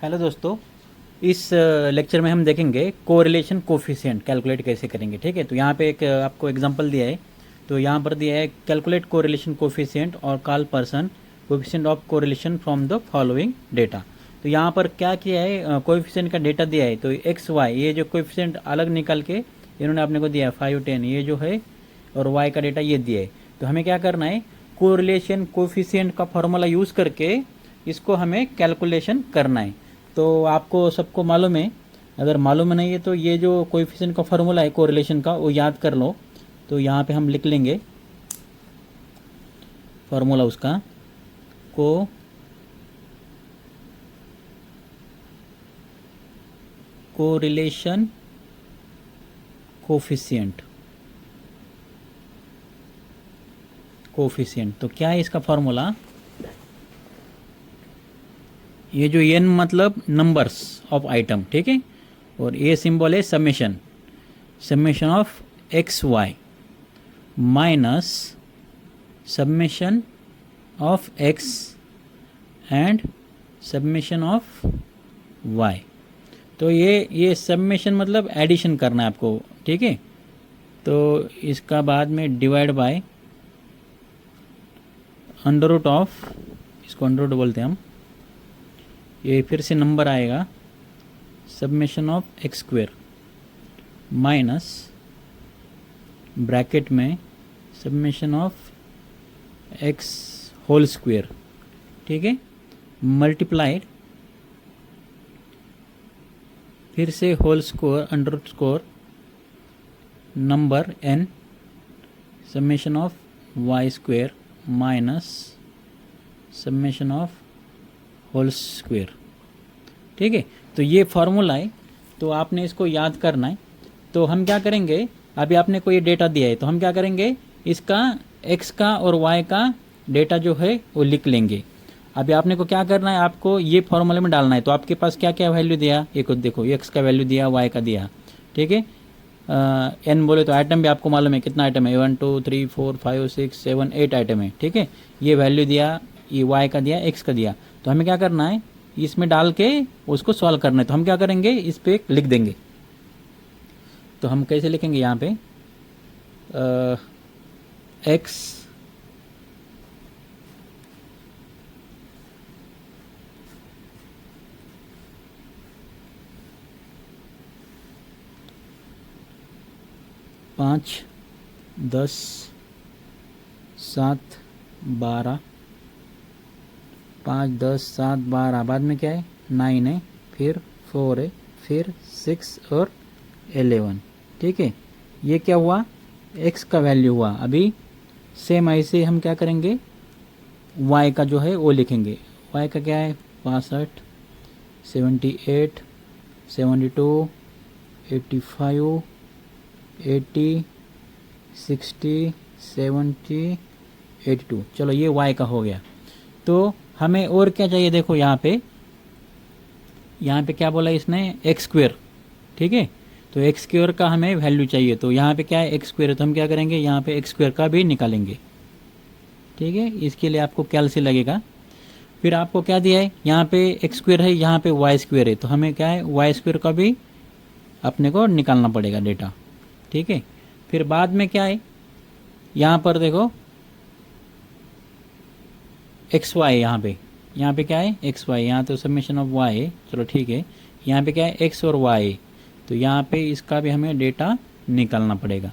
Hello दोस्तों। इस lecture में हम देखेंगे कोरिलेशन कोफिशिएंट कैलकुलेट कैसे करेंगे। ठीक है, तो यहाँ पे एक आपको एग्जांपल दिया है। तो यहाँ पर दिया है कैलकुलेट कोरिलेशन कोफिशिएंट और call person coefficient of correlation from the following data. तो यहाँ पर क्या किया है, कोफिशिएंट का डेटा दिया है। तो एक्स वाई ये जो कोफिशिएंट अलग निकाल के इन्होंने अपने को दिया है 5 10 ये जो है, और वाई का डेटा ये दिया है। तो हमें क्या करना है, कोरिलेशन कोफिशिएंट का फॉर्मूला यूज़ करके इसको हमें कैलकुलेशन करना है। तो आपको सबको मालूम है, अगर मालूम नहीं है तो ये जो कोएफिशिएंट का फार्मूला है कोरिलेशन का वो याद कर लो। तो यहाँ पे हम लिख लेंगे फार्मूला उसका, कोरिलेशन कोफिशिएंट तो क्या है इसका फार्मूला, ये जो एन मतलब नंबर्स ऑफ आइटम, ठीक है, और ये सिंबल है summation of x y minus summation of x and summation of y. तो ये समेशन मतलब एडिशन करना है आपको, ठीक है। तो इसका बाद में divide by under root of, इसको अंडर रूट बोलते हैं हम, ये फिर से नंबर आएगा summation of X square minus bracket में summation of x whole square, ठीक है, मल्टीप्लाइड फिर से whole square under score number N summation of Y square minus summation of whole square, ठीक है। तो ये फार्मूला है, तो आपने इसको याद करना है। तो हम क्या करेंगे, अभी आपने को ये डेटा दिया है तो हम क्या करेंगे, इसका x का और y का डेटा जो है वो लिख लेंगे। अभी आपने को क्या करना है, आपको ये फार्मूले में डालना है। तो आपके पास क्या क्या वैल्यू दिया, ये कुछ देखो, x का वैल्यू दिया, y का दिया, ठीक है। n बोले तो आइटम भी आपको मालूम है कितना आइटम है, 1 2 3 4 5 6 7 8 आइटम है, ठीक है। ये वैल्यू दिया, ये y का दिया, x का दिया। तो हमें क्या करना है, इसमें डाल के उसको सॉल्व करना है। तो हम क्या करेंगे, इस पे लिख देंगे। तो हम कैसे लिखेंगे यहाँ पे, x पाँच 10 7 12, 5 10 7 12, बाद में क्या है 9 है, फिर 4 है, फिर 6 और 11, ठीक है। ये क्या हुआ, x का वैल्यू हुआ। अभी सेम ऐसे हम क्या करेंगे, y का जो है वो लिखेंगे। y का क्या है 65 78 72 85 80 60 70 82। चलो ये y का हो गया। तो हमें और क्या चाहिए, देखो यहाँ पे क्या बोला इसने, एक्स स्क्वेयर, ठीक है। तो एक्स स्क्वेयर का हमें वैल्यू चाहिए। तो यहाँ पे क्या है एक्स स्क्वेयर है, तो हम क्या करेंगे, यहाँ पे एक्स स्क्वेयर का भी निकालेंगे, ठीक है। इसके लिए आपको कैलसी लगेगा। फिर आपको क्या दिया है, यहाँ पे एक्स स्क्वेयर है, यहाँ पे वाई स्क्वेयर है, तो हमें क्या है वाई स्क्वेयर का भी अपने को निकालना पड़ेगा डेटा, ठीक है। फिर बाद में क्या है, यहाँ पर देखो एक्स वाई, यहाँ पे क्या है एक्स वाई, यहाँ तो समेशन ऑफ वाई है, चलो ठीक है। यहाँ पे क्या है एक्स और वाई, तो यहाँ पे इसका भी हमें डेटा निकालना पड़ेगा।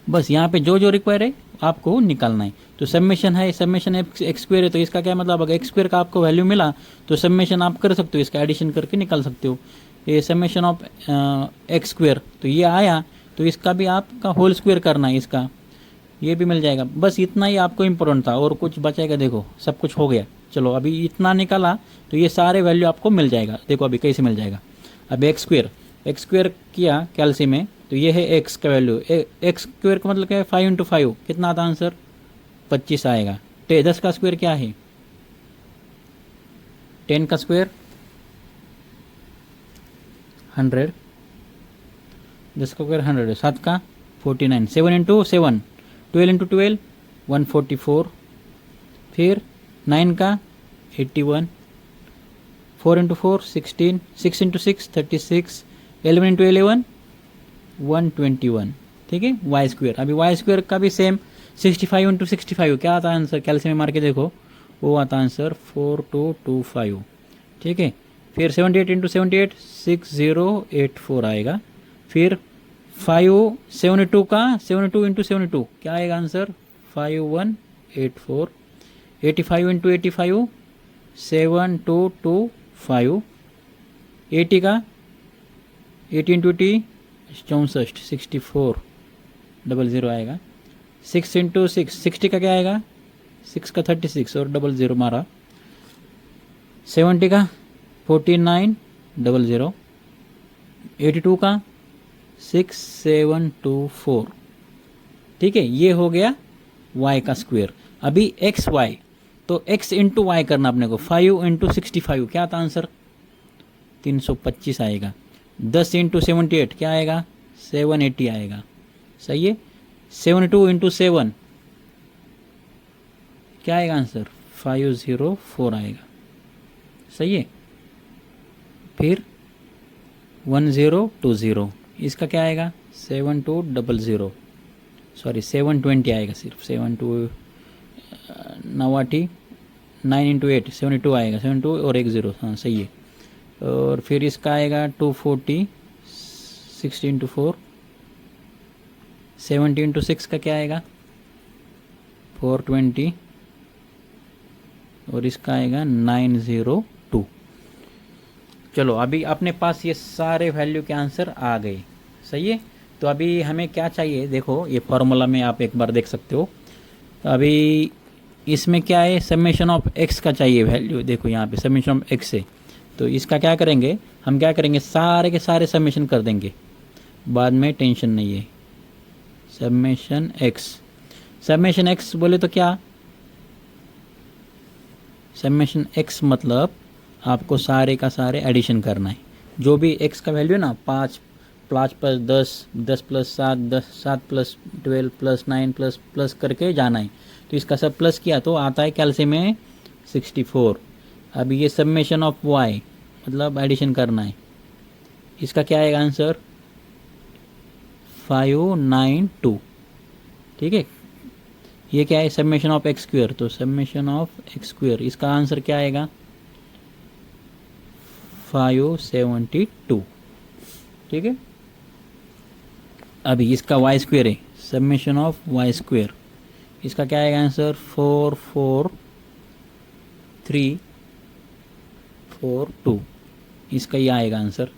बस यहाँ पे जो जो रिक्वायर है आपको निकालना है। तो समेशन है, समेशन एक्स स्क्वेयर है, तो इसका क्या मतलब, अगर एक्स स्क्वेयर का आपको वैल्यू मिला तो समेशन आप कर सकते हो, इसका एडिशन करके निकाल सकते हो। ये समेशन ऑफ एक्स स्क्वेयर, तो ये आया, तो इसका भी आपका होल स्क्वेयर करना है, इसका ये भी मिल जाएगा। बस इतना ही आपको इम्पोर्टेंट था, और कुछ बचेगा, देखो सब कुछ हो गया। चलो अभी इतना निकाला तो ये सारे वैल्यू आपको मिल जाएगा। देखो अभी कैसे मिल जाएगा, अब एक्स स्क्वेयर किया कैलसी में, तो ये है एक्स का वैल्यू, एक्स स्क्वेयर का मतलब क्या है 5 × 5 कितना आता आंसर 25 आएगा। 10 का स्क्वायर क्या है 10 का स्क्वायर 100, 10 का स्क्वायर 100, 7 का 49, 7 × 7 12 × 12 144, फिर 9 का 81, 4 इंटू 4 16, 6 इंटू 6 36, 11 इंटू 11 121, ठीक है, वाई स्क्वेयर। अभी वाई स्क्वेयर का भी सेम 65 इंटू 65 क्या आता है आंसर, कैलसियम में मार के देखो, वो आता आंसर 4225, ठीक है। फिर 78 इंटू 78 6084 आएगा। फिर 572 का 72 इंटू 72 क्या आएगा आंसर 5184। 85 इंटू 85 7225। 80 का 80 इंटू 80 64 6400 आएगा। 6 इंटू 6 60 का क्या आएगा 6 का 36 और 00 मारा। 70 का 4900। 82 का 6724, ठीक है। ये हो गया y का स्क्वायर। अभी एक्स वाई, तो x इंटू वाई करना अपने को। 5 इंटू 65 क्या था आंसर 325 आएगा। 10 इंटू 78 क्या आएगा 780 आएगा, सही है। 72 इंटू 7 क्या आएगा आंसर 504 आएगा, सही है। फिर 1020 इसका क्या आएगा 7200, सॉरी 720 आएगा सिर्फ। 72 89 9 इंटू 8 72 आएगा। 72 और 10, हाँ सही है। और फिर इसका आएगा 240 60 इंटू 4। 70 इंटू 6 का क्या आएगा 420 और इसका आएगा 902। चलो अभी अपने पास ये सारे वैल्यू के आंसर आ गए, सही है। तो अभी हमें क्या चाहिए देखो, ये फार्मूला में आप एक बार देख सकते हो। तो अभी इसमें क्या है समेशन ऑफ एक्स का चाहिए वैल्यू, देखो यहाँ पे समेशन ऑफ एक्स है। तो इसका क्या करेंगे हम, क्या करेंगे सारे के सारे समेशन कर देंगे, बाद में टेंशन नहीं है। समेशन एक्स, समेशन एक्स बोले तो क्या, समेशन एक्स मतलब आपको सारे का सारे एडिशन करना है। जो भी एक्स का वैल्यू ना 5 plus 10 10 plus 7 10 7 plus 12 plus 9 plus plus करके जाना है। तो इसका सब प्लस किया तो आता है कैलसियम में 64। अब ये समेशन ऑफ वाई मतलब एडिशन करना है, इसका क्या आएगा आंसर 592, ठीक है। ये क्या है समेशन ऑफ एक्स स्क्वायर, तो समेशन ऑफ एक्स स्क्वायर इसका आंसर क्या आएगा 572, ठीक है। अभी इसका वाई स्क्वायर है, समेशन ऑफ वाई स्क्वायर, इसका क्या आएगा आंसर 44342, इसका ये आएगा आंसर।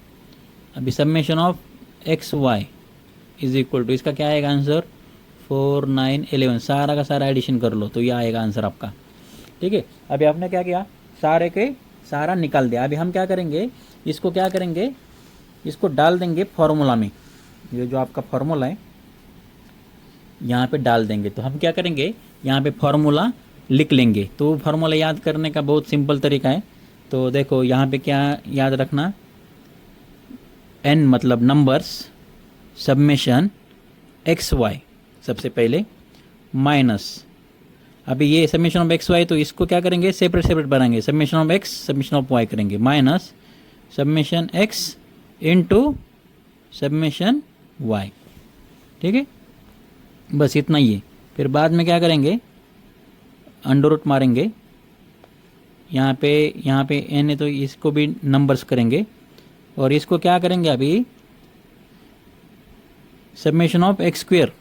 अभी summation of x y is equal to, इसका क्या आएगा आंसर 4911। सारा का सारा एडिशन कर लो तो ये आएगा आंसर आपका, ठीक है। अभी आपने क्या किया सारे के सारा निकाल दिया। अभी हम क्या करेंगे इसको, क्या करेंगे इसको डाल देंगे फॉर्मूला में। ये जो आपका फॉर्मूला है यहाँ पे डाल देंगे। तो हम क्या करेंगे यहाँ पे फॉर्मूला लिख लेंगे। तो फॉर्मूला याद करने का बहुत सिंपल तरीका है। तो देखो यहाँ पे क्या याद रखना, n मतलब नंबर्स, समेशन एक्स वाई सबसे पहले माइनस, अभी ये समेशन ऑफ एक्स वाई तो इसको क्या करेंगे सेपरेट सेपरेट बनाएंगे। Summation of X summation of Y करेंगे minus summation X into summation Y, ठीक है। बस इतना ही है। फिर बाद में क्या करेंगे अंडर रूट मारेंगे। यहाँ पे n है तो इसको भी नंबर्स करेंगे और इसको क्या करेंगे अभी समेशन ऑफ एक्स स्क्वायर,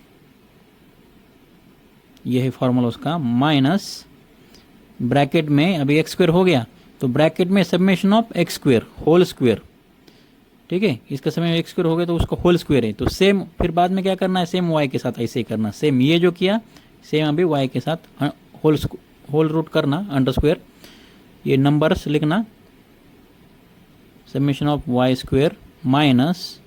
ये है फॉर्मूला उसका, माइनस ब्रैकेट में अभी एक्स स्क्वायर हो गया तो ब्रैकेट में summation of x square whole square, ठीक है। इसका समय एक्स स्क्वायर हो गया तो उसका होल स्क्वायर है। तो सेम फिर बाद में क्या करना है सेम वाई के साथ ऐसे ही करना, सेम ये जो किया सेम अभी वाई के साथ होल रूट करना अंडर स्क्वायर, ये नंबर्स लिखना summation of y square minus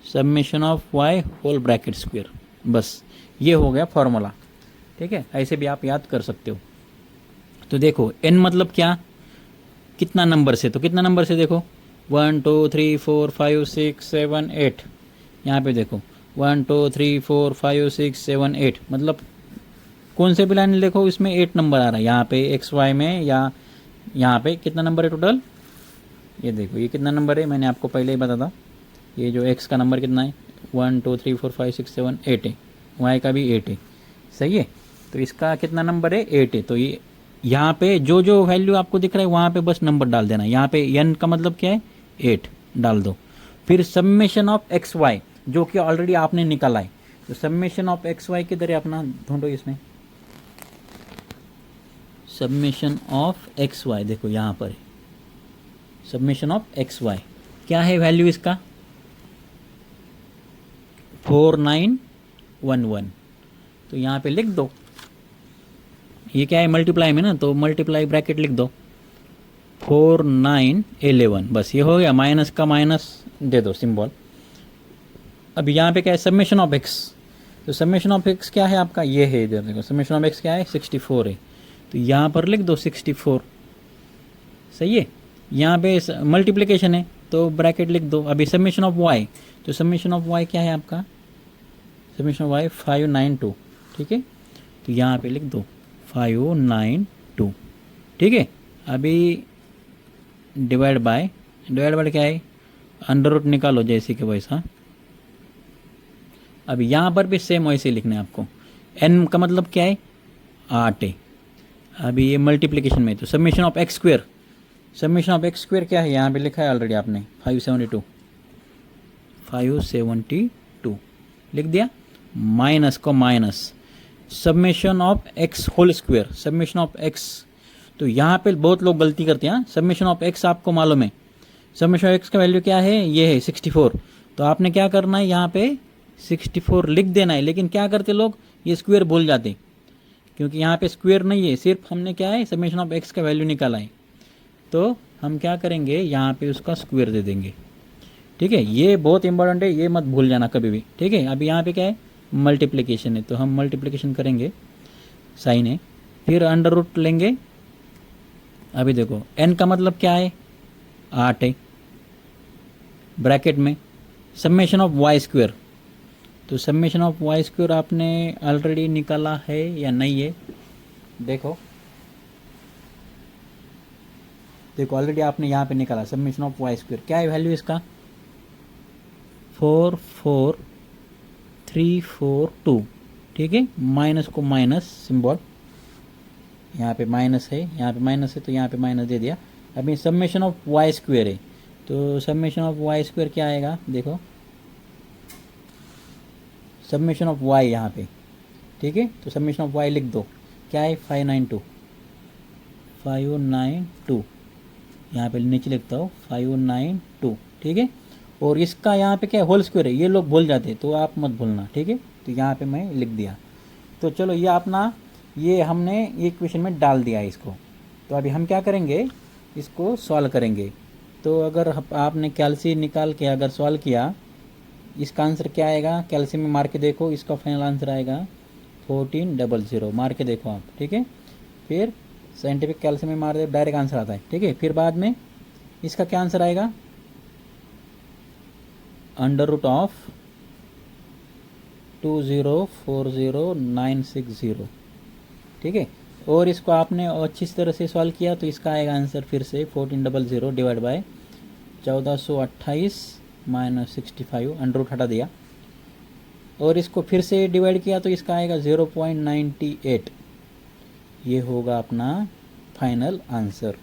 summation of y whole bracket square. बस ये हो गया फॉर्मूला, ठीक है। ऐसे भी आप याद कर सकते हो। तो देखो n मतलब क्या, कितना नंबर से, तो कितना नंबर से देखो 1 2 3 4 5 6 7 8, यहाँ पे देखो 1 2 3 4 5 6 7 8, मतलब कौन से भी लाइन देखो इसमें 8 नंबर आ रहा है। यहाँ पे एक्स वाई में या यहाँ पे कितना नंबर है टोटल ये देखो ये कितना नंबर है, मैंने आपको पहले ही बता था, ये जो x का नंबर कितना है 1 2 3 4 5 6 7 8 है, y का भी 8 है, सही है। तो इसका कितना नंबर है 8 है। तो ये यहाँ पे जो जो वैल्यू आपको दिख रहा है वहाँ पे बस नंबर डाल देना। यहाँ पे n का मतलब क्या है 8 डाल दो। फिर समेशन ऑफ एक्स वाई जो कि ऑलरेडी आपने निकाला है, तो समेशन ऑफ एक्स वाई किधर है अपना, ढूंढो इसमें। समेशन ऑफ एक्स वाई देखो यहाँ पर है, समेशन ऑफ एक्स वाई क्या है वैल्यू इसका 4911। तो यहाँ पे लिख दो, ये क्या है मल्टीप्लाई में ना, तो मल्टीप्लाई ब्रैकेट लिख दो 4911, बस ये हो गया। माइनस का माइनस दे दो सिंबल। अब यहाँ पे क्या है समेशन ऑफ एक्स, तो समेशन ऑफ एक्स क्या है आपका, ये है इधर देखो, समेशन ऑफ एक्स क्या है 64 है, तो यहाँ पर लिख दो 64, सही है। यहाँ पे मल्टीप्लिकेशन है तो ब्रैकेट लिख दो। अभी समेशन ऑफ वाई, तो समेशन ऑफ वाई क्या है आपका, समेशन ऑफ वाई 592, ठीक है। तो यहाँ पे लिख दो 592, ठीक है। अभी डिवाइड बाय क्या है, अंडर रूट निकालो जैसे कि वैसा। अब यहाँ पर भी सेम वैसे लिखना है आपको। n का मतलब क्या है 8 है। अभी ये मल्टीप्लिकेशन में, तो summation of X square, summation of X square क्या है यहाँ पे लिखा है ऑलरेडी आपने 572 लिख दिया। माइनस को minus summation of x whole square, summation of x, तो यहाँ पे बहुत लोग गलती करते हैं। समेशन ऑफ एक्स आपको मालूम है, समेशन ऑफ एक्स का वैल्यू क्या है, ये है 64। तो आपने क्या करना है यहाँ पे 64 लिख देना है, लेकिन क्या करते लोग ये स्क्वायर भूल जाते, क्योंकि यहाँ पे स्क्वायर नहीं है, सिर्फ हमने क्या है समेशन ऑफ एक्स का वैल्यू निकाला है। तो हम क्या करेंगे यहाँ पे उसका स्क्वायर दे देंगे, ठीक है। ये बहुत इंपॉर्टेंट है, ये मत भूल जाना कभी भी, ठीक है। अभी यहाँ पे क्या है मल्टीप्लिकेशन है, तो हम मल्टीप्लिकेशन करेंगे, साइन है, फिर अंडर रूट लेंगे। अभी देखो n का मतलब क्या है 8 है, ब्रैकेट में समेशन ऑफ वाई स्क्वायर, तो समेशन ऑफ वाई स्क्वायर आपने ऑलरेडी निकाला है या नहीं है, देखो ऑलरेडी आपने यहाँ पे निकाला समेशन ऑफ वाई स्क्वायर, क्या है वैल्यू इसका 44342, ठीक है। माइनस को माइनस सिंबल, यहाँ पे माइनस है, यहाँ पे माइनस है, तो यहाँ पे माइनस दे दिया। अभी समेशन ऑफ वाई स्क्वायर है, तो समेशन ऑफ वाई स्क्वायर क्या आएगा देखो, समेशन ऑफ वाई यहाँ पे, ठीक है। तो समेशन ऑफ वाई लिख दो, क्या है 592 यहाँ पे नीचे लिखता हूँ 592, ठीक है। और इसका यहाँ पे क्या है होल स्क्वायर है, ये लोग भूल जाते, तो आप मत भूलना, ठीक है। तो यहाँ पे मैं लिख दिया। तो चलो ये अपना ये हमने इक्वेशन में डाल दिया है इसको। तो अभी हम क्या करेंगे, इसको सॉल्व करेंगे। तो अगर आपने कैल्शियम निकाल के अगर सॉल्व किया, इसका आंसर क्या आएगा, कैल्शियम में मार के देखो, इसका फाइनल आंसर आएगा 1400, मार के देखो आप, ठीक है। फिर साइंटिफिक कैल्शियम में मार दे, डायरेक्ट आंसर आता है, ठीक है। फिर बाद में इसका क्या आंसर आएगा, अंडर रूट ऑफ 2040960, ठीक है। और इसको आपने अच्छी तरह से सॉल्व किया तो इसका आएगा आंसर फिर से 1400 divide by 1428 minus 65, under root हटा दिया, और इसको फिर से डिवाइड किया तो इसका आएगा 0.98, ये होगा अपना फाइनल आंसर।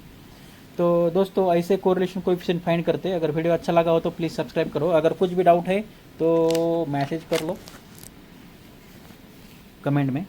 तो दोस्तों ऐसे कोरिलेशन कोएफिशिएंट फाइंड करते हैं। अगर वीडियो अच्छा लगा हो तो प्लीज़ सब्सक्राइब करो। अगर कुछ भी डाउट है तो मैसेज कर लो कमेंट में।